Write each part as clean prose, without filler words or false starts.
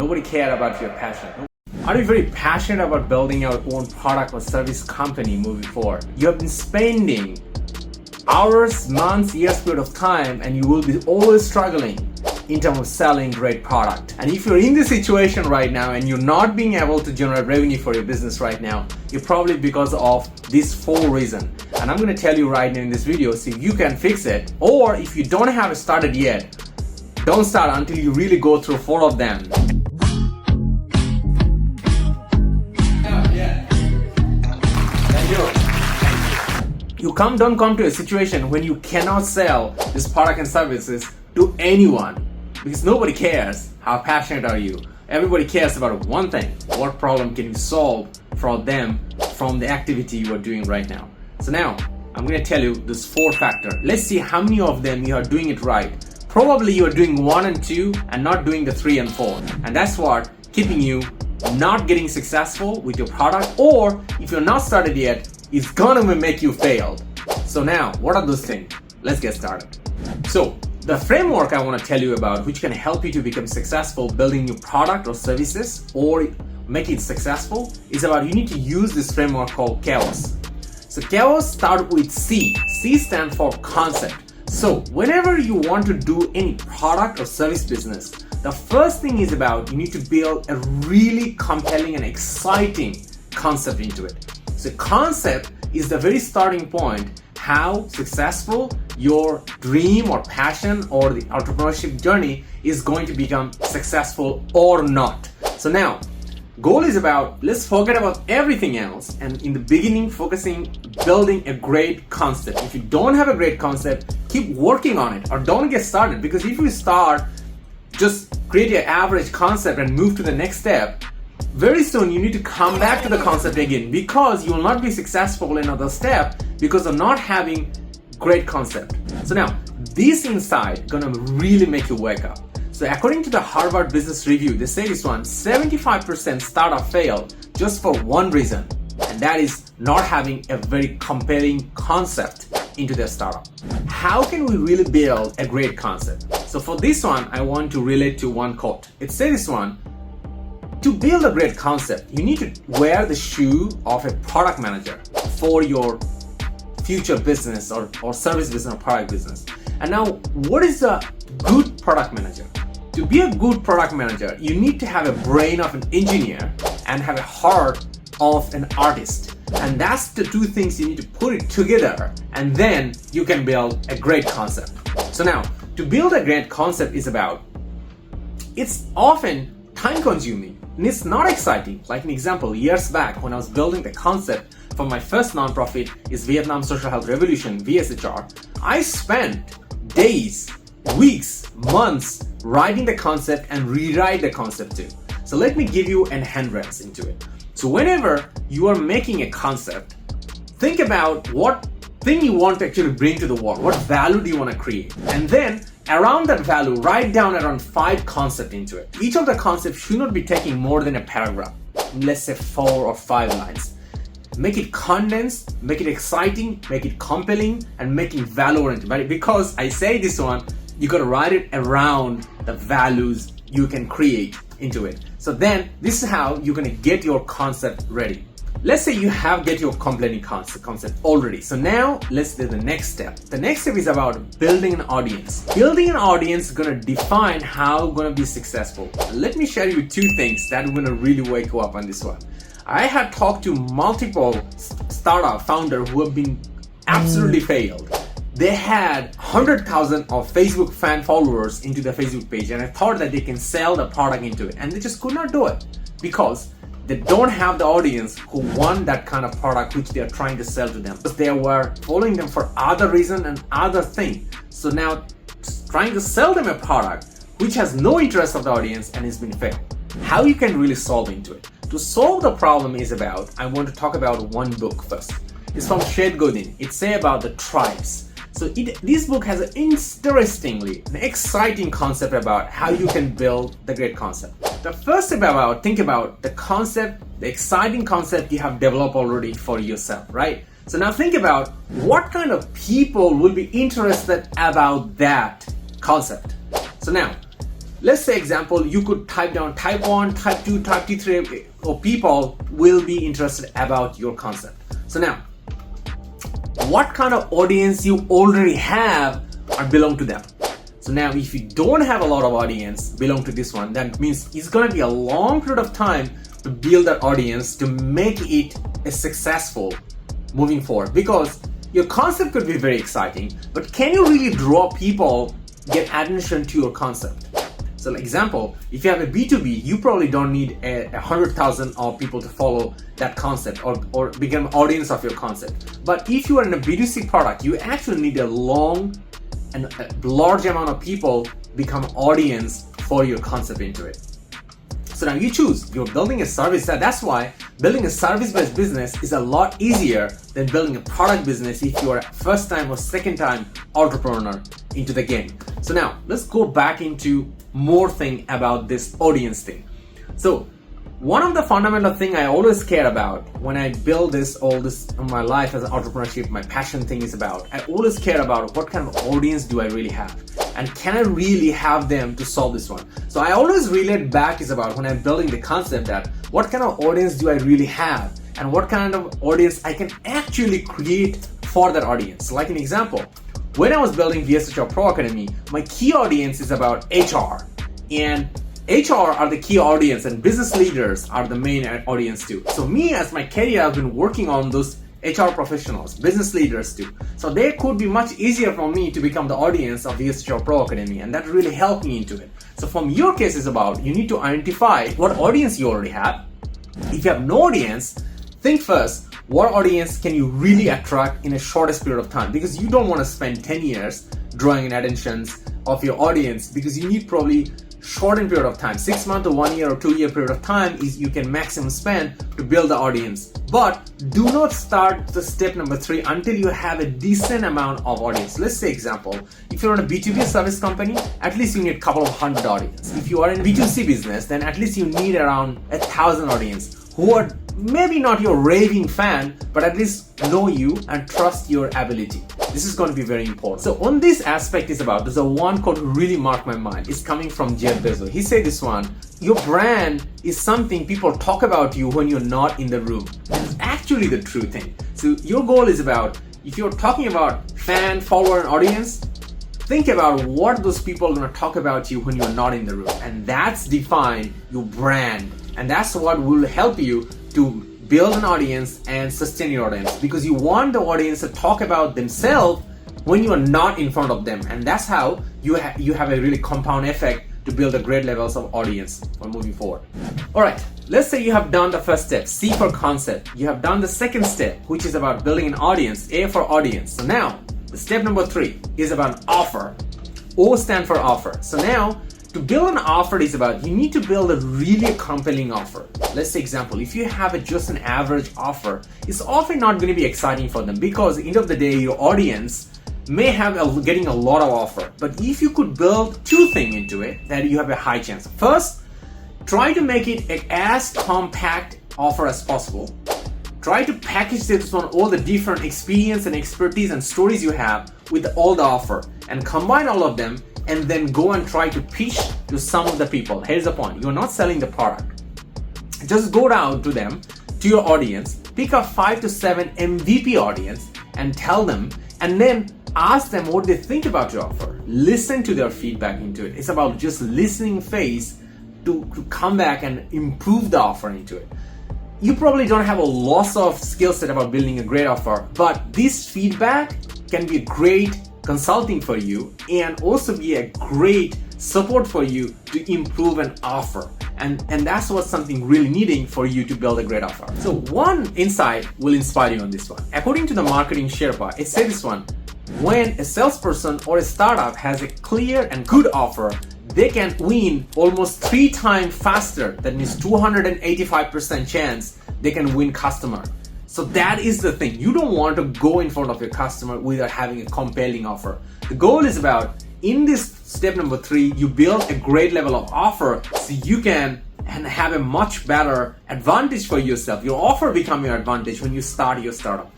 nobody cared about your passion. Are you very passionate about building your own product or service company moving forward? You have been spending hours, months, years period of time, and you will be always struggling in terms of selling great product. And if you're in this situation right now and you're not being able to generate revenue for your business right now, you're probably because of these 4 reasons. And I'm going to tell you right now in this video, see if you can fix it, or if you don't have it started yet, don't start until you really go through 4 of them. You don't come to a situation when you cannot sell this product and services to anyone, because nobody cares how passionate are you. Everybody cares about one thing: what problem can you solve for them from the activity you are doing right now. So now I'm going to tell you this 4 factor. Let's see how many of them you are doing it right. Probably you are doing 1 and 2 and not doing the 3 and 4, and that's what keeping you not getting successful with your product, or if you're not started yet, it's gonna make you fail. So now, what are those things? Let's get started. So the framework I want to tell you about, which can help you to become successful building new product or services or make it successful, is about you need to use this framework called chaos. So chaos starts with C. C stands for concept. So whenever you want to do any product or service business, the first thing is about you need to build a really compelling and exciting concept into it. So concept is the very starting point how successful your dream or passion or the entrepreneurship journey is going to become successful or not. So now, goal is about, let's forget about everything else, and in the beginning focusing building a great concept. If you don't have a great concept, keep working on it or don't get started, because if you start just create an average concept and move to the next step, very soon you need to come back to the concept again, because you will not be successful in another step because of not having great concept. So now this insight gonna really make you wake up. So according to the Harvard Business Review, they say this one: 75% startup fail just for one reason, and that is not having a very compelling concept into their startup. How can we really build a great concept? So for this one, I want to relate to one quote. It says this one: to build a great concept, you need to wear the shoe of a product manager for your future business or service business or product business. And now, what is a good product manager? To be a good product manager, you need to have a brain of an engineer and have a heart of an artist. And that's the 2 things you need to put it together, and then you can build a great concept. So now, to build a great concept is about, it's often time consuming and it's not exciting. Like an example, years back when I was building the concept for my first nonprofit is Vietnam Social Health Revolution, VSHR, I spent days, weeks, months writing the concept and rewrite the concept too. So let me give you an handrails into it. So whenever you are making a concept, think about what thing you want to actually bring to the world, what value do you want to create, and then around that value, write down around 5 concepts into it. Each of the concepts should not be taking more than a paragraph, let's say 4 or 5 lines. Make it condensed, make it exciting, make it compelling, and make it value-oriented. Because I say this one, you gotta write it around the values you can create into it. So then, this is how you're gonna get your concept ready. Let's say you have get your compelling concept already. So now let's do the next step. The next step is about building an audience. Building an audience is gonna define how you're gonna be successful. Let me share you 2 things that are gonna really wake you up on this one. I have talked to multiple startup founders who have been absolutely failed. They had 100,000 of Facebook fan followers into the Facebook page, and I thought that they can sell the product into it, and they just could not do it because they don't have the audience who want that kind of product which they are trying to sell to them. Because they were following them for other reason and other thing. So now trying to sell them a product which has no interest of the audience and has been failed. How you can really solve into it? To solve the problem is about, I want to talk about one book first. It's from Seth Godin. It say about the tribes. So this book has an interestingly, an exciting concept about how you can build the great concept. The first step about, think about the concept, the exciting concept you have developed already for yourself, right? So now think about what kind of people will be interested about that concept. So now, let's say example, you could type down type 1, type 2, type 3 or people will be interested about your concept. So now, what kind of audience you already have or belong to them? So now if you don't have a lot of audience belong to this one, that means it's going to be a long period of time to build that audience to make it a successful moving forward, because your concept could be very exciting, but can you really draw people, get attention to your concept? So like example, if you have a B2B, you probably don't need 100,000 of people to follow that concept or become audience of your concept. But if you are in a B2C product, you actually need a long and a large amount of people become audience for your concept into it. So now you choose, you're building a service. That's why building a service-based business is a lot easier than building a product business if you are a first time or second time entrepreneur into the game. So now let's go back into more thing about this audience thing. So one of the fundamental thing I always care about when I build all this in my life as an entrepreneurship, my passion thing is about, I always care about what kind of audience do I really have, and can I really have them to solve this one. So I always relate back is about when I'm building the concept that what kind of audience do I really have and what kind of audience I can actually create for that audience. Like an example, when I was building VSHR Pro Academy, my key audience is about HR, and HR are the key audience and business leaders are the main audience too. So me as my career, I've been working on those HR professionals, business leaders too. So they could be much easier for me to become the audience of VSHR Pro Academy, and that really helped me into it. So from your case is about, you need to identify what audience you already have. If you have no audience, think first, what audience can you really attract in a shortest period of time? Because you don't want to spend 10 years drawing in attentions of your audience, because you need probably shortened period of time. 6 months or 1 year or 2 year period of time is you can maximum spend to build the audience. But do not start the step number 3 until you have a decent amount of audience. Let's say example, if you're on a B2B service company, at least you need a couple of hundred audience. If you are in a B2C business, then at least you need around 1,000 audience who are maybe not your raving fan, but at least know you and trust your ability. This is going to be very important. So on this aspect is about, there's a one quote really marked my mind. It's coming from Jeff Bezos. He said this one, your brand is something people talk about you when you're not in the room. That's actually the true thing. So your goal is about, if you're talking about fan, follower, and audience, think about what those people are going to talk about you when you're not in the room. And that's define your brand. And that's what will help you to build an audience and sustain your audience, because you want the audience to talk about themselves when you are not in front of them, and that's how you have a really compound effect to build a great levels of audience for moving forward. All right, let's say you have done the first step, C for concept. You have done the second step, which is about building an audience, A for audience. So now the step number 3 is about offer. O stand for offer. So now to build an offer is about, you need to build a really compelling offer. Let's say example, if you have just an average offer, it's often not going to be exciting for them, because at the end of the day, your audience may have getting a lot of offer. But if you could build 2 things into it, then you have a high chance. First, try to make it as compact offer as possible. Try to package this on all the different experience and expertise and stories you have with all the offer, and combine all of them, and then go and try to pitch to some of the people. Here's the point, you're not selling the product. Just go down to them, to your audience, pick up 5 to 7 MVP audience and tell them, and then ask them what they think about your offer. Listen to their feedback into it. It's about just listening phase to come back and improve the offer into it. You probably don't have a lot of skill set about building a great offer, but this feedback can be a great consulting for you and also be a great support for you to improve an offer. And that's what's something really needing for you to build a great offer. So one insight will inspire you on this one. According to the Marketing Sherpa, it says this one, when a salesperson or a startup has a clear and good offer, they can win almost 3 times faster. That means 285% chance they can win customer. So that is the thing. You don't want to go in front of your customer without having a compelling offer. The goal is about, in this step number 3, you build a great level of offer so you can and have a much better advantage for yourself. Your offer become your advantage when you start your startup.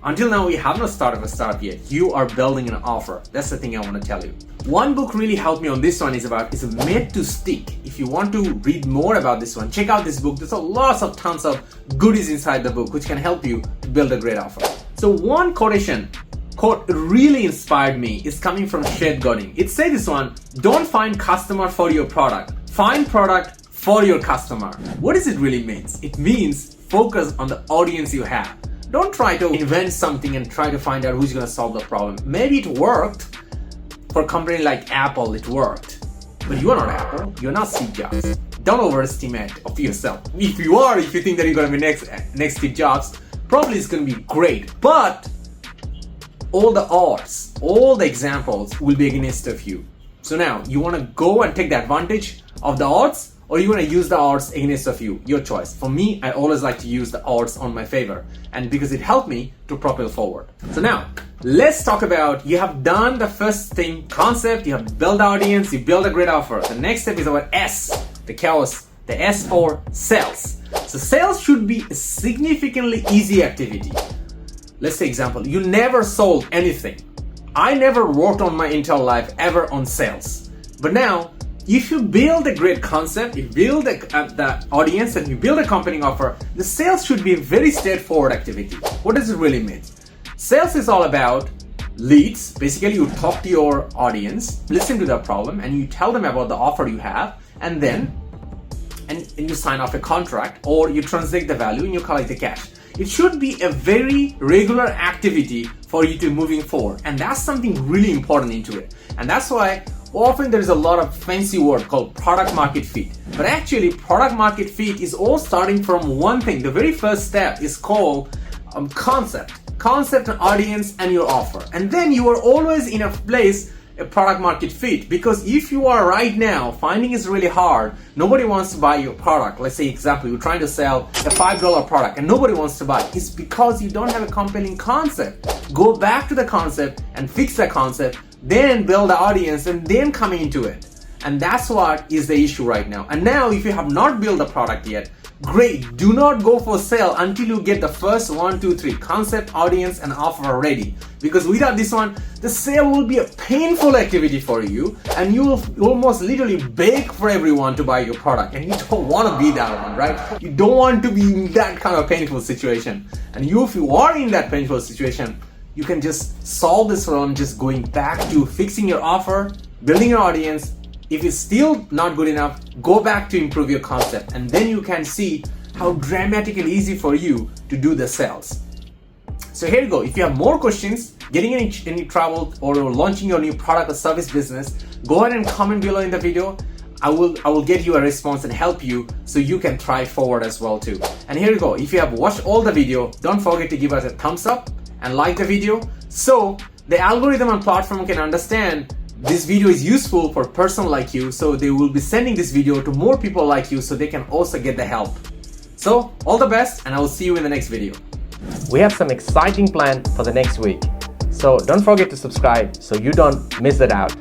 Until now, you have not started a startup yet. You are building an offer. That's the thing I want to tell you. One book really helped me on this one is made to stick. If you want to read more about this one, check out this book. There's tons of goodies inside the book which can help you to build a great offer. So one quote really inspired me is coming from Seth Godin. It says this one, don't find customer for your product. Find product for your customer. What does it really mean? It means focus on the audience you have. Don't try to invent something and try to find out who's going to solve the problem. Maybe it worked for a company like Apple, it worked. But you are not Apple. You're not Steve Jobs. Don't overestimate of yourself. If you think that you're going to be next Steve Jobs, probably it's going to be great. But all the odds, all the examples will be against of you. So now, you want to go and take the advantage of the odds, or you want to use the odds against of you? Your choice. For me, I always like to use the odds on my favor, and because it helped me to propel forward. So now, let's talk about, you have done the first thing, concept, you have built the audience, you build a great offer. The next step is about S, the chaos, the S for sales. So sales should be a significantly easy activity. Let's say example, you never sold anything. I never worked on my entire life ever on sales. But now, if you build a great concept, you build the audience and you build a compelling offer, the sales should be a very straightforward activity. What does it really mean? Sales is all about leads. Basically, you talk to your audience, listen to their problem, and you tell them about the offer you have, and then you sign off a contract, or you transact the value and you collect the cash. It should be a very regular activity for you to moving forward, and that's something really important into it. And that's why often there's a lot of fancy word called product market fit. But actually, product market fit is all starting from one thing. The very first step is called concept, and audience, and your offer. And then you are always in a place, a product market fit. Because if you are right now, finding is really hard, nobody wants to buy your product. Let's say example, you're trying to sell a $5 product and nobody wants to buy it. It's because you don't have a compelling concept. Go back to the concept and fix the concept, then build the audience, and then come into it. And that's what is the issue right now. And now if you have not built the product yet, great, do not go for sale until you get the first 1, 2, 3 concept, audience, and offer ready. Because without this one, the sale will be a painful activity for you, and you will almost literally beg for everyone to buy your product, and you don't want to be that one, right? You don't want to be in that kind of painful situation. And if you are in that painful situation, you can just solve this problem just going back to fixing your offer, building your audience. If it's still not good enough, go back to improve your concept, and then you can see how dramatically easy for you to do the sales. So here you go. If you have more questions, getting any trouble, or launching your new product or service business, go ahead and comment below in the video. I will get you a response and help you so you can try forward as well too. And here you go. If you have watched all the video, don't forget to give us a thumbs up and like the video so the algorithm and platform can understand this video is useful for a person like you, so they will be sending this video to more people like you so they can also get the help. So all the best, and I will see you in the next video. We have some exciting plan for the next week, so don't forget to subscribe so you don't miss that out.